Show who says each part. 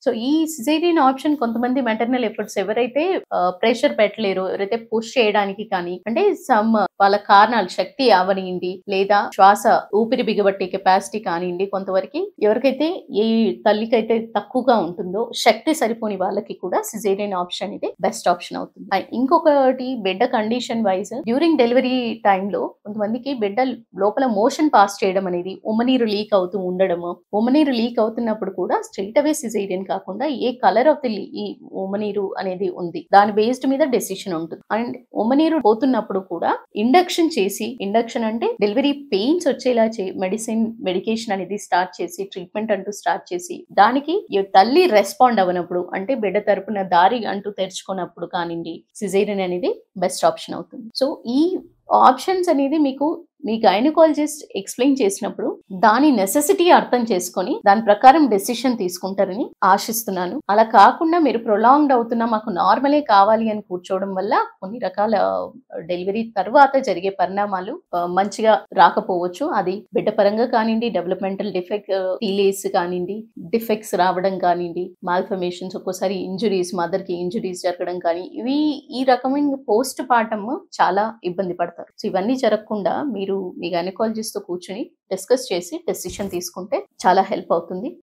Speaker 1: So ఈ caesarean option కొంతమంది maternal efforts ఎవరైతే ప్రెషర్ పెట్టలేరు, ఎవరైతే పుష్ చేయడానికి కానీ అంటే సమ్ వాళ్ళ కారణాలు శక్తి అవనియండి లేదా శ్వాస ఊపిరి బిగబట్టే కెపాసిటీ కానివ్వండి, కొంతవరకు ఎవరికైతే ఏ తల్లికైతే తక్కువగా ఉంటుందో శక్తి సరిపోని వాళ్ళకి కూడా సిజేరియన్ ఆప్షన్ ఇది బెస్ట్ ఆప్షన్ అవుతుంది. ఇంకొకటి బిడ్డ కండిషన్ వైజ్ డ్యూరింగ్ డెలివరీ టైంలో కొంతమందికి బిడ్డ లోపల మోషన్ పాస్ చేయడం అనేది ఉమ్మనీరు లీక్ అవుతూ ఉండడము, ఉమ్మనీరు లీక్ అవుతున్నప్పుడు కూడా స్ట్రైట్ అవే సిజేరియన్ కాకుండా ఏ కలర్ ఆఫ్ ది ఈ ఉమ్మనీరు అనేది ఉంది దాని బేస్డ్ మీద డెసిషన్ ఉంటుంది. అండ్ ఉమ్మనీరు పోతున్నప్పుడు కూడా ఇండక్షన్ అంటే డెలివరీ పెయిన్స్ వచ్చేలా మెడికేషన్ అనేది స్టార్ట్ చేసి ట్రీట్మెంట్ అంటూ స్టార్ట్ చేసి దానికి తల్లి రెస్పాండ్ అవ్వనప్పుడు అంటే బిడ్డ తరపున దారి అంటూ తెరుచుకున్నప్పుడు కానివ్వండి సిజేరియన్ అనేది బెస్ట్ ఆప్షన్ అవుతుంది. సో ఈ ఆప్షన్స్ అనేది మీకు మీ గైనకాలజిస్ట్ ఎక్స్ప్లెయిన్ చేసినప్పుడు దాని నెసెసిటీ అర్థం చేసుకొని దాని ప్రకారం డెసిషన్ తీసుకుంటారని ఆశిస్తున్నాను. అలా కాకుండా మీరు ప్రొలాంగ్డ్ అవుతున్నా మాకు నార్మలే కావాలి అని కూర్చోవడం వల్ల కొన్ని రకాల డెలివరీ తర్వాత జరిగే పరిణామాలు మంచిగా రాకపోవచ్చు. అది బిడ్డ పరంగా కానివ్వండి, డెవలప్మెంటల్ డిలేస్ కానివ్వండి, డిఫెక్ట్స్ రావడం కానివ్వండి, మాల్ఫర్మేషన్స్, ఒక్కోసారి ఇంజురీస్, మదర్ కి ఇంజురీస్ జరగడం కానీ ఇవి ఈ రకమైన పోస్ట్ పార్టమ్ చాలా ఇబ్బంది పడతారు. సో ఇవన్నీ జరగకుండా మీరు మీ గైనకాలజిస్ట్ తో కూర్చొని డిస్కస్ చేసి డెసిషన్ తీసుకుంటే చాలా హెల్ప్ అవుతుంది.